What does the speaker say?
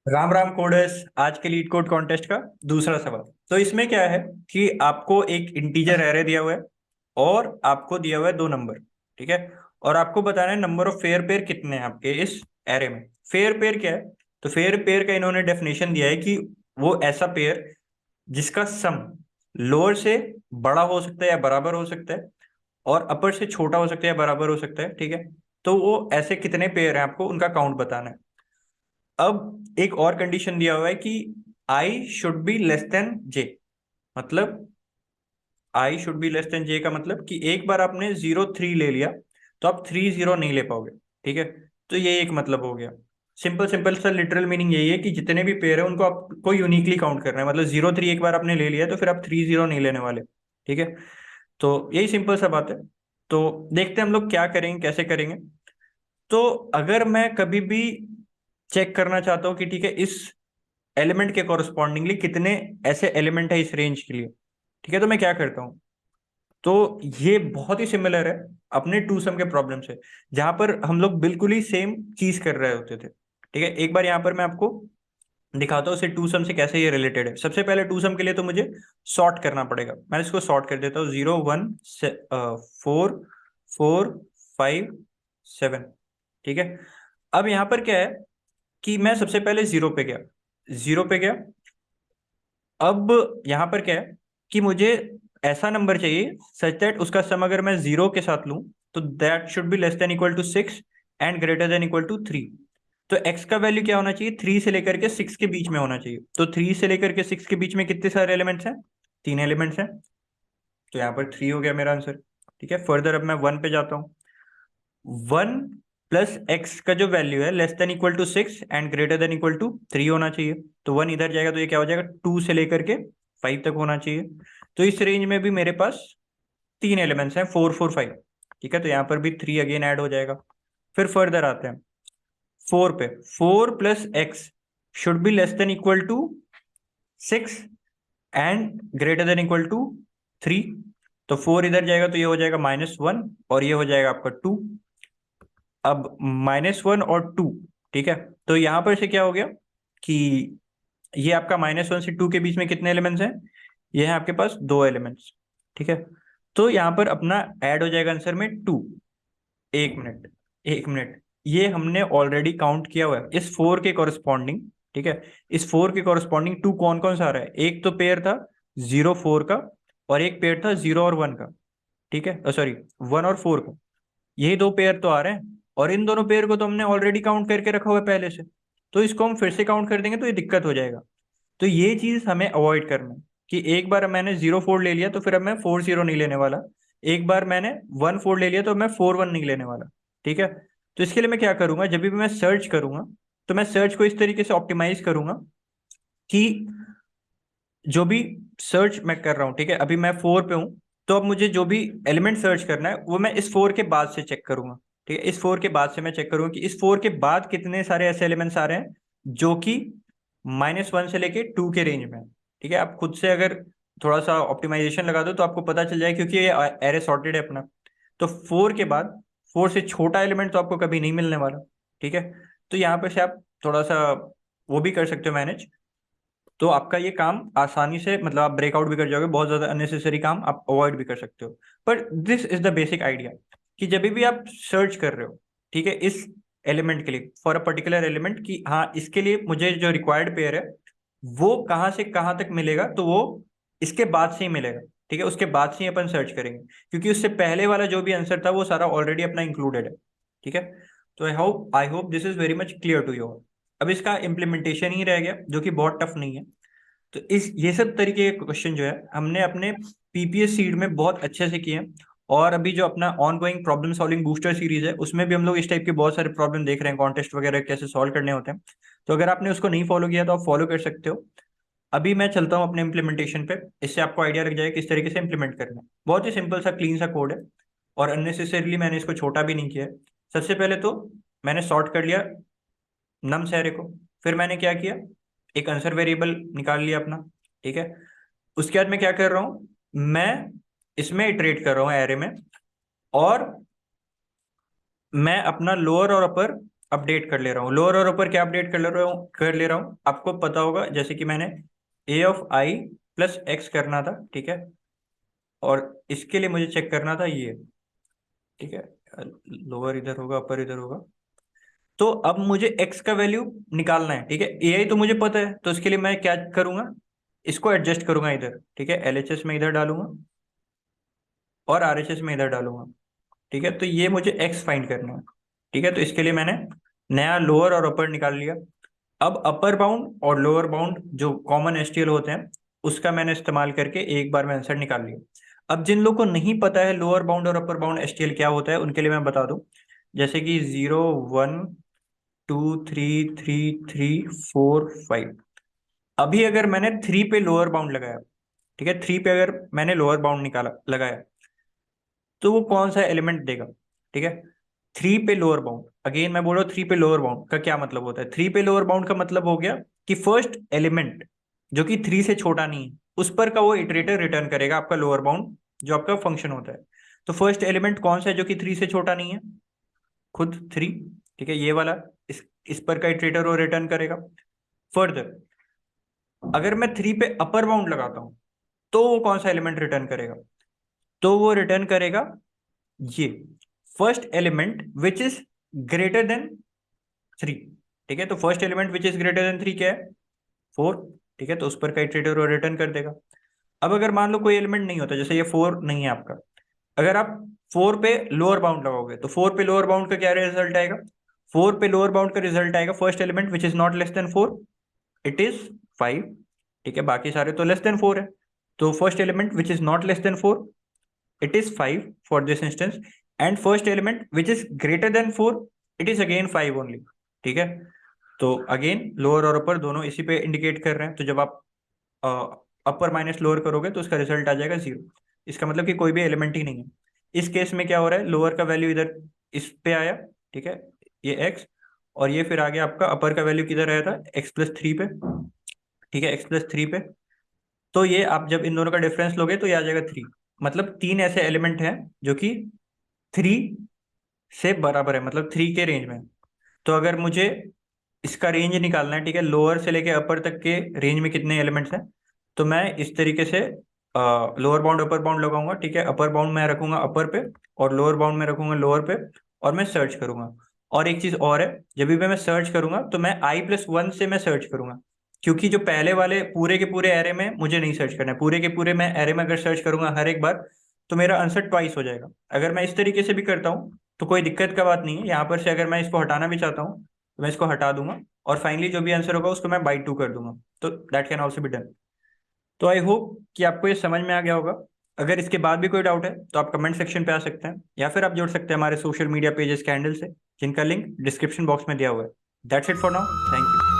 Ram Ram coders. आज के leet code contest का दूसरा सवाल। तो इसमें क्या है कि आपको एक इंटीजर एरे दिया हुआ है और आपको दिया हुआ है दो नंबर। ठीक है। और आपको बताना है नंबर ऑफ फेयर पेयर कितने हैं आपके इस एरे में। फेयर पेयर क्या है? तो फेयर पेयर का इन्होंने डेफिनेशन दिया है कि वो ऐसा पेयर जिसका सम लोअर से बड़ा हो सकता है या बराबर हो सकता है और अपर से छोटा हो सकता है या बराबर हो सकता है। ठीक है। तो वो ऐसे कितने पेयर हैं आपको उनका काउंट बताना है। अब एक और कंडीशन दिया हुआ है कि I should be less than J. मतलब I should be less than J का मतलब कि एक बार आपने 0 3 ले लिया तो आप 3 0 नहीं ले पाओगे। ठीक है। तो ये एक मतलब हो गया। सिंपल सिंपल सा लिटरल मीनिंग यही है कि जितने भी पेयर है उनको आपको यूनिकली काउंट करना है। मतलब 0 3 एक बार आपने ले लिया तो फिर आप 3 0 नहीं लेने वाले। ठीक है। तो यही सिंपल सा बात है। तो देखते हैं हम लोग क्या करेंगे, कैसे करेंगे। तो अगर मैं कभी भी चेक करना चाहता हूँ कि ठीक है इस एलिमेंट के कॉरस्पॉन्डिंगली कितने ऐसे एलिमेंट है इस रेंज के लिए। ठीक है। तो मैं क्या करता हूँ, तो ये बहुत ही सिमिलर है अपने टू सम के प्रॉब्लम से, जहां पर हम लोग बिल्कुल ही सेम चीज कर रहे होते थे। ठीक है। एक बार यहाँ पर मैं आपको दिखाता हूँ उसे टू सम से कैसे ये रिलेटेड है। सबसे पहले टू सम के लिए तो मुझे सॉर्ट करना पड़ेगा। मैं इसको सॉर्ट कर देता हूँ। 0 1 4 4 5 7। ठीक है। अब यहाँ पर क्या है कि मैं सबसे पहले जीरो पे गया। जीरो पे गया। अब यहां पर क्या है कि मुझे ऐसा नंबर चाहिए सच दैट उसका सम अगर मैं जीरो के साथ लूं तो that should be less than equal to 6 and greater than equal to 3। तो एक्स का वैल्यू क्या होना चाहिए? 3 से लेकर के 6 के बीच में होना चाहिए। तो 3 से लेकर के 6 के बीच में कितने सारे एलिमेंट्स हैं? तीन एलिमेंट्स हैं। तो यहाँ पर 3 हो गया मेरा आंसर। ठीक है। फर्दर अब मैं 1 पे जाता हूँ। 1 प्लस एक्स का जो वैल्यू है less than equal to 6 and greater than equal to 3 होना चाहिए। तो 1 इधर जाएगा तो ये क्या हो जाएगा? 2 से लेकर के 5 तक होना चाहिए। तो इस रेंज में भी मेरे पास तीन एलिमेंट्स हैं, 4 4 5। ठीक है। तो यहाँ पर भी 3 अगेन ऐड हो जाएगा। फिर फर्दर आते हैं 4 पे। 4 plus x should be less than equal to 6 and greater than equal to 3। तो 4 इधर जाएगा तो ये हो जाएगा -1 और ये हो जाएगा आपका 2। अब -1 और 2। ठीक है। तो यहां पर से क्या हो गया कि ये आपका -1 से 2 के बीच में कितने एलिमेंट्स हैं? ये है आपके पास दो एलिमेंट्स। ठीक है। तो यहां पर अपना ऐड हो जाएगा आंसर में 2। एक मिनट, एक मिनट। ये हमने ऑलरेडी काउंट किया हुआ है इस 4 के कॉरस्पॉन्डिंग। ठीक है। इस 4 के कॉरस्पॉन्डिंग 2 कौन कौन सा आ रहा है? एक तो पेयर था 0 4 का और एक पेयर था 0 और 1 का। ठीक है। सॉरी, 1 और 4 का। यही दो पेयर तो आ रहे हैं और इन दोनों पेयर को तो हमने ऑलरेडी काउंट करके रखा हुआ है पहले से। तो इसको हम फिर से काउंट कर देंगे तो ये दिक्कत हो जाएगा। तो ये चीज हमें अवॉइड करना है कि एक बार मैंने 0 4 ले लिया तो फिर अब मैं 4 0 नहीं लेने वाला। एक बार मैंने 1 4 ले लिया तो मैं 4 1 नहीं लेने वाला। ठीक है। तो इसके लिए मैं क्या करूंगा, जब भी मैं सर्च करूंगा तो मैं सर्च को इस तरीके से ऑप्टिमाइज करूंगा कि जो भी सर्च मैं कर रहा हूँ, ठीक है, अभी मैं 4 पे हूँ, तो अब मुझे जो भी एलिमेंट सर्च करना है वो मैं इस 4 के बाद से चेक करूंगा। ठीक है। इस 4 के बाद से मैं चेक करूंगा कि इस 4 के बाद कितने सारे ऐसे एलिमेंट्स आ रहे हैं जो कि -1 से लेके 2 के रेंज में है। ठीक है। आप खुद से अगर थोड़ा सा ऑप्टिमाइजेशन लगा दो तो आपको पता चल जाए, क्योंकि ये एरे सॉर्टेड है अपना। तो 4 के बाद 4 से छोटा एलिमेंट तो आपको कभी नहीं मिलने वाला। ठीक है। तो यहाँ पे से आप थोड़ा सा वो भी कर सकते हो मैनेज। तो आपका ये काम आसानी से, मतलब आप ब्रेकआउट भी कर जाओगे, बहुत ज्यादा अननेसेसरी काम आप अवॉइड भी कर सकते हो। पर this is the basic idea कि जब भी आप सर्च कर रहे हो, ठीक है, इस एलिमेंट के लिए, फॉर अ पर्टिकुलर एलिमेंट, कि हाँ इसके लिए मुझे जो रिक्वायर्ड पेयर है वो कहाँ से कहाँ तक मिलेगा, तो वो इसके बाद से ही मिलेगा। ठीक है। उसके बाद से ही अपन सर्च करेंगे, क्योंकि उससे पहले वाला जो भी आंसर था वो सारा ऑलरेडी अपना इंक्लूडेड है। ठीक है। तो I hope this is very much clear to you. अब इसका इम्प्लीमेंटेशन ही रह गया जो कि बहुत टफ नहीं है। तो इस ये सब तरीके के क्वेश्चन जो है हमने अपने पीपीएस सीड में बहुत अच्छे से किए हैं। और अभी जो अपना on going problem solving booster series है उसमें भी हम लोग इस टाइप के बहुत सारे प्रॉब्लम देख रहे हैं, कॉन्टेस्ट वगैरह कैसे सॉल्व करने होते हैं। तो अगर आपने उसको नहीं फॉलो किया तो आप फॉलो कर सकते हो। अभी मैं चलता हूँ अपने इम्प्लीमेंटेशन पे, इससे आपको आइडिया लग जाएगा किस तरीके से इंप्लीमेंट करना है। बहुत ही सिंपल सा क्लीन सा कोड है और अननेसेसरीली मैंने इसको छोटा भी नहीं किया है। सबसे पहले तो मैंने सॉर्ट कर लिया नम्स एरे को। फिर मैंने क्या किया, एक आंसर वेरिएबल निकाल लिया अपना। ठीक है। उसके बाद मैं क्या कर रहा हूँ, मैं इसमें इटरेट कर रहा हूँ एरे में। और मैं अपना लोअर और अपर अपडेट कर ले रहा हूँ, लोअर और ऊपर क्या अपडेट कर ले रहा हूँ आपको पता होगा, जैसे कि मैंने ए ऑफ आई प्लस एक्स करना था, ठीक है, और इसके लिए मुझे चेक करना था ये, ठीक है, लोअर इधर होगा, अपर इधर होगा। तो अब मुझे एक्स का वैल्यू निकालना है, ठीक है, ए आई तो मुझे पता है, तो इसके लिए मैं क्या करूंगा, इसको एडजस्ट करूंगा इधर, ठीक है, एलएचएस में इधर डालूंगा और आरएचएस में इधर डालूंगा, ठीक है, तो ये मुझे एक्स फाइंड करना है, ठीक है, तो इसके लिए मैंने नया लोअर और अपर निकाल लिया। अब अपर बाउंड और लोअर बाउंड जो कॉमन एसटीएल होते हैं उसका मैंने इस्तेमाल करके एक बार में आंसर निकाल लिया। अब जिन लोगों को नहीं पता है लोअर बाउंड और अपर बाउंड एसटीएल क्या होता है, उनके लिए मैं बता दूं, जैसे कि 0 1 2 3 3 3 4 5। अभी अगर मैंने 3 पे लोअर बाउंड लगाया, ठीक है, 3 पे अगर मैंने लोअर बाउंड निकाला लगाया, तो वो कौन सा एलिमेंट देगा, ठीक है। 3 पे लोअर बाउंड, अगेन मैं बोल रहा हूँ 3 पे लोअर बाउंड का क्या मतलब होता है, 3 पे लोअर बाउंड का मतलब हो गया कि फर्स्ट एलिमेंट जो कि 3 से छोटा नहीं है उस पर का वो इटरेटर रिटर्न करेगा आपका लोअर बाउंड, जो आपका फंक्शन होता है। तो फर्स्ट एलिमेंट कौन सा है जो कि 3 से छोटा नहीं है, खुद 3, ठीक है, ये वाला, इस पर का इटरेटर वो रिटर्न करेगा। फर्दर अगर मैं 3 पे अपर बाउंड लगाता हूं तो वो कौन सा एलिमेंट रिटर्न करेगा, तो वो रिटर्न करेगा ये first element which is greater than 3, ठीक है, तो first element which is greater than 3 क्या है, 4, ठीक है, तो उस पर का इटरेटर वो रिटर्न कर देगा। अब अगर मान लो कोई एलिमेंट नहीं होता, जैसे ये 4 नहीं है आपका, अगर आप 4 पे लोअर बाउंड लगाओगे तो 4 पे लोअर बाउंड का क्या रिजल्ट आएगा, 4 पे लोअर बाउंड का रिजल्ट आएगा first element which is not less than 4, it is 5, ठीक है, बाकी सारे तो लेस देन 4 है, तो first element which is not less than 4, it is 5 for this instance, and first element which is greater than 4, it is again 5 only, ठीक है। तो अगेन लोअर और अपर दोनों इसी पे इंडिकेट कर रहे हैं, तो जब आप अपर माइनस लोअर करोगे तो उसका रिजल्ट आ जाएगा 0, इसका मतलब कि कोई भी एलिमेंट ही नहीं है। इस केस में क्या हो रहा है, लोअर का वैल्यू इधर इस पे आया, ठीक है, ये x, और ये फिर आगे आपका अपर का वैल्यू किधर आया था, x+3 पे, ठीक है, x+3 पे। तो ये आप जब इन दोनों का डिफरेंस लोगे तो ये आ जाएगा 3, मतलब 3 ऐसे एलिमेंट हैं जो कि 3 से बराबर है, मतलब 3 के रेंज में। तो अगर मुझे इसका रेंज निकालना है, ठीक है, लोअर से लेके अपर तक के रेंज में कितने एलिमेंट्स हैं, तो मैं इस तरीके से लोअर बाउंड अपर बाउंड लगाऊंगा, ठीक है, अपर बाउंड में रखूंगा अपर पे और लोअर बाउंड में रखूंगा लोअर पे, और मैं सर्च करूंगा। और एक चीज और है, जब भी मैं सर्च करूंगा तो मैं i+1 से मैं सर्च करूंगा, क्योंकि जो पहले वाले पूरे के पूरे एरे में मुझे नहीं सर्च करना है, पूरे के पूरे मैं एरे में अगर सर्च करूंगा हर एक बार तो मेरा आंसर ट्वाइस हो जाएगा। अगर मैं इस तरीके से भी करता हूँ तो कोई दिक्कत का बात नहीं है, यहाँ पर से अगर मैं इसको हटाना भी चाहता हूँ तो मैं इसको हटा दूंगा, और फाइनली जो भी आंसर होगा उसको मैं बाई 2 कर दूंगा, तो that can also be done. तो आई होप कि आपको ये समझ में आ गया होगा। अगर इसके बाद भी कोई डाउट है तो आप कमेंट सेक्शन पे आ सकते हैं, या फिर आप जुड़ सकते हैं हमारे सोशल मीडिया पेजेस के हैंडल से, जिनका लिंक डिस्क्रिप्शन बॉक्स में दिया हुआ है। That's it for now, thank you.